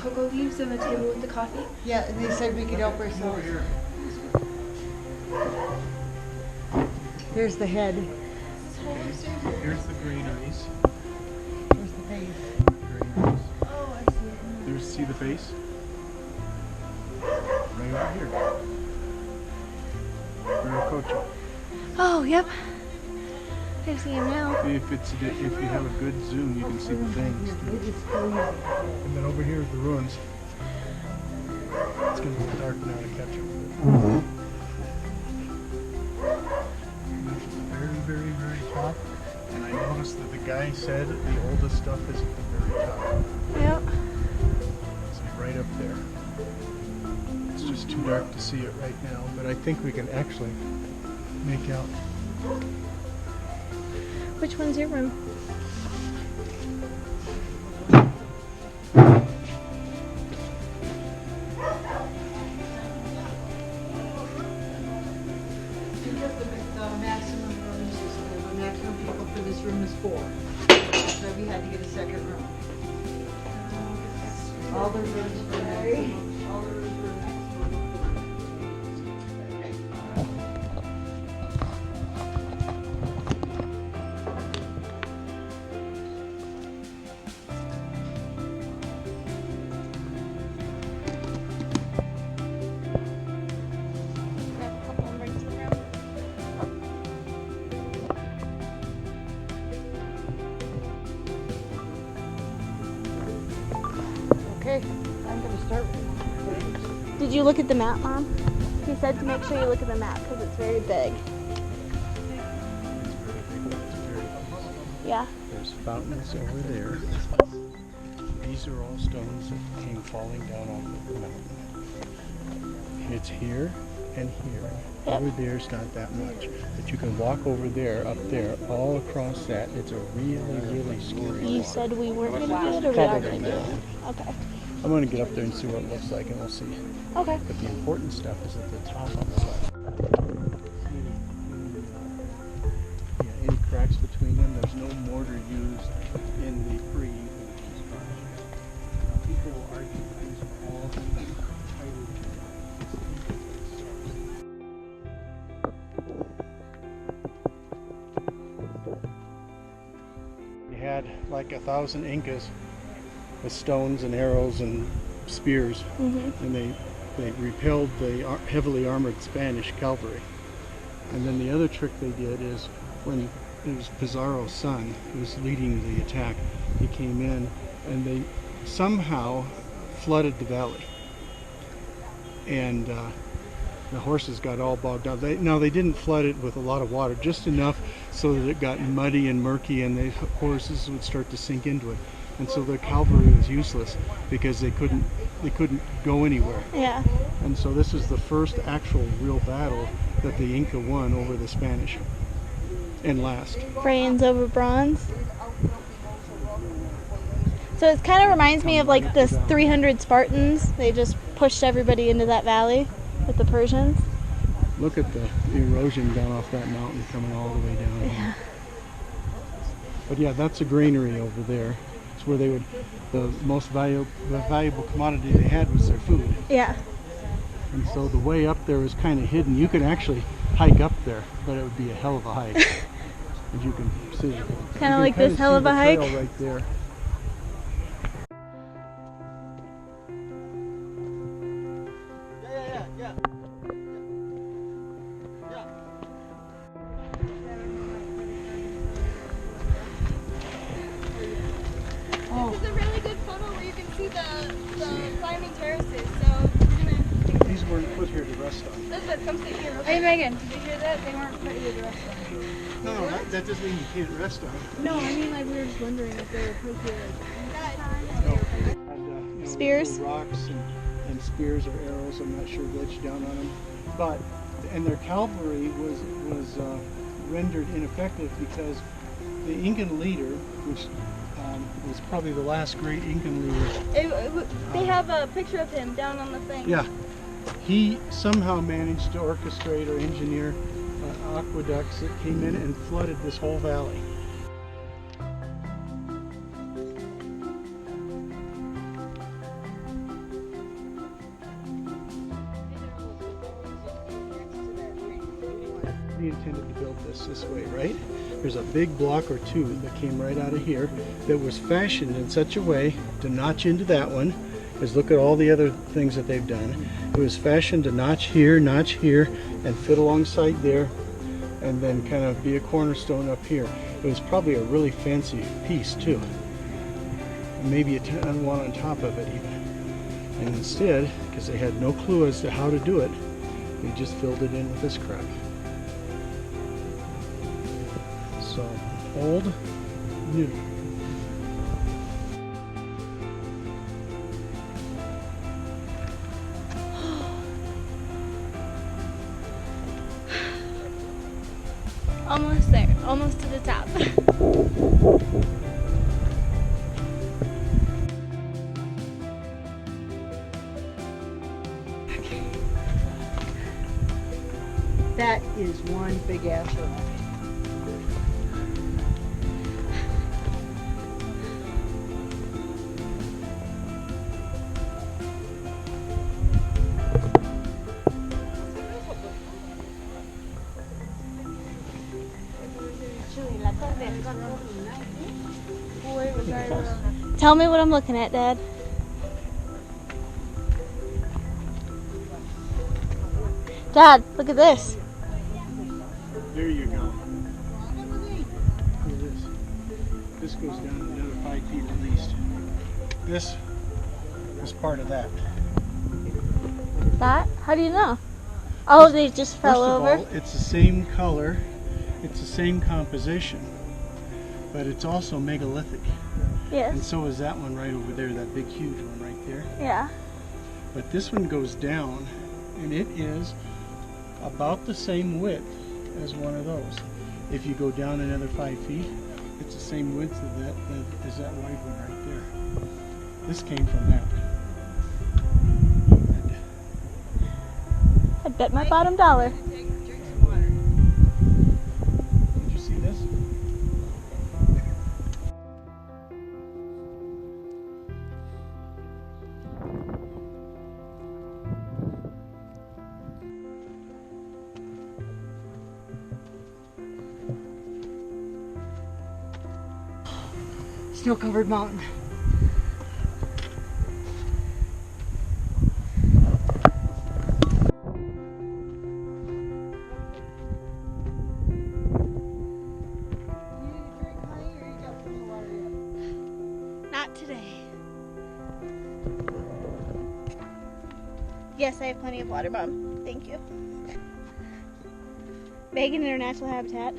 cocoa leaves on the table with the coffee? Yeah, and they said we could help ourselves. Here's the head. Here's the granaries. Here's the face. Granaries. Oh, I see it. There's, see the face? Right over here. Viracocha. Oh, yep. I see him now. If you have a good zoom, you can see the things. And then over here is the ruins. It's going to be dark now to catch them. Very, very, very top. And I noticed that the guy said the oldest stuff is at the very top. Yep. It's right up there. It's just too dark to see it right now, but I think we can actually make out. Which one's your room? Because the maximum rooms is, the maximum people for this room is 4. So we had to get a second room. All the rooms were maximum. All the rooms were maximum. Okay, I'm gonna start. Did you look at the map, Mom? He said to make sure you look at the map because it's very big. Yeah. There's fountains over there. These are all stones that came falling down on the mountain. It's here and here. Yep. Over there's not that much. But you can walk over there, up there, all across that. It's a really, really scary You walk. said we weren't going to do it or we are going to do it? Okay. I'm going to get up there and see what it looks like and we'll see. Okay. But the important stuff is at the top on the left. Yeah, any cracks between them, there's no mortar used in the pre-Incan construction. Now, people will argue that these are all highly You had like 1,000 Incas with stones and arrows and spears, and they repelled the heavily armored Spanish cavalry. And then the other trick they did is when it was Pizarro's son who was leading the attack, he came in and they somehow flooded the valley. And the horses got all bogged down. They didn't flood it with a lot of water, just enough so that it got muddy and murky and the horses would start to sink into it. And so the cavalry was useless because they couldn't go anywhere. Yeah. And so this is the first actual real battle that the Inca won over the Spanish. And last. Brains over bronze. So it kind of reminds me of like the 300 Spartans. They just pushed everybody into that valley with the Persians. Look at the erosion down off that mountain coming all the way down. Yeah. But yeah, that's a granary over there. It's where they would, the most valuable commodity they had was their food. Yeah. And so the way up there is kind of hidden. You could actually hike up there, but it would be a hell of a hike. As you can see. Kind of like this hell of a hike. Right there. This is a really good photo where you can see the climbing terraces. So we're gonna. These weren't put here to rest on. Elizabeth, come sit here. Hey Megan, did you hear that? They weren't put here to rest on. No, that doesn't mean you can't rest on. No, I mean like we were just wondering if they were put here. And, Spears? Rocks and spears or arrows, I'm not sure which, down on them. But, and their cavalry was rendered ineffective because the Incan leader, which was probably the last great Incan leader. They have a picture of him down on the thing. Yeah. He somehow managed to orchestrate or engineer aqueducts that came in and flooded this whole valley. somebody intended to build this way, right? There's a big block or two that came right out of here that was fashioned in such a way to notch into that one. Because look at all the other things that they've done. It was fashioned to notch here, and fit alongside there, and then kind of be a cornerstone up here. It was probably a really fancy piece too. Maybe one on top of it even. And instead, because they had no clue as to how to do it, they just filled it in with this crap. So, old, new. Almost there, almost to the top. That is one big ass rock. Tell me what I'm looking at, Dad. Dad, look at this. There you go. Look at this. This goes down another 5 feet at least. This is part of that. That? How do you know? Oh, they just fell over? First of all, it's the same color, it's the same composition, but it's also megalithic. Yes. And so is that one right over there, that big huge one right there. Yeah. But this one goes down, and it is about the same width as one of those. If you go down another 5 feet, it's the same width as that wide one right there. This came from that. I bet my bottom dollar. Drink some water. Did you see this? Snow-covered mountain. Not today. Yes, I have plenty of water, Mom. Thank you. Megan in her natural habitat.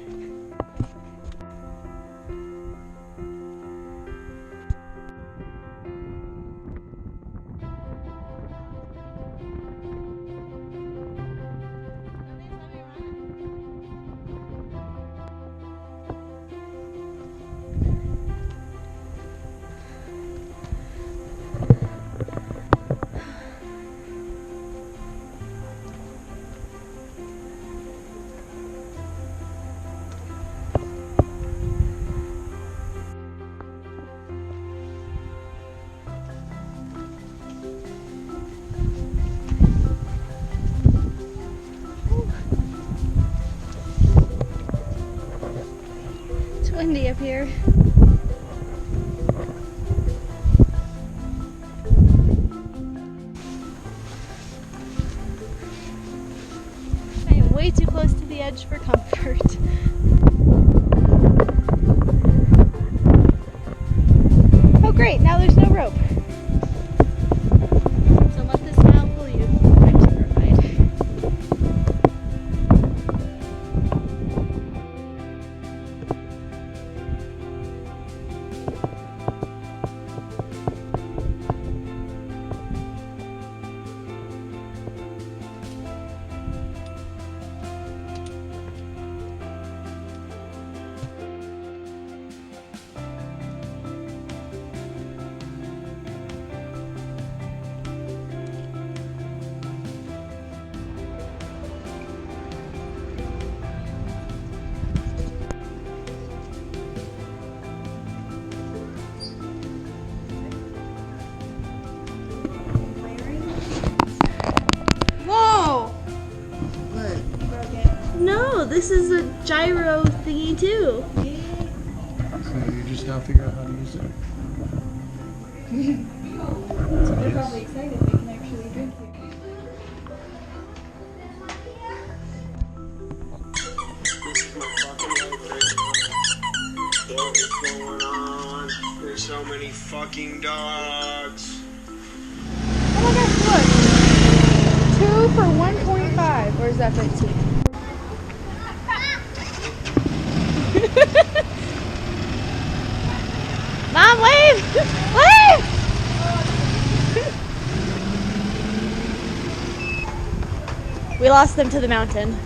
Windy up here. I am way too close to the edge for comfort. Oh great, now there's no rope. So let this smile fool you. I'm terrified. Whoa! No, Oh, this is a gyro thingy too. So you just now figure out how to use it. They're probably excited they can actually drink here. This is my fucking life right now. What is going on? There's so many fucking dogs. Oh my gosh, look! 2 for 1.5. Or is that 15? Mom, wave! Wave! We lost them to the mountain.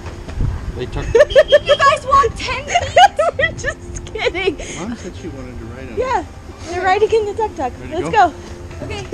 They took. You guys walked 10 feet? We're just kidding. Mom said she wanted to ride on it. Yeah, they're riding in the tuk-tuk. Ready to Let's go? go. Okay.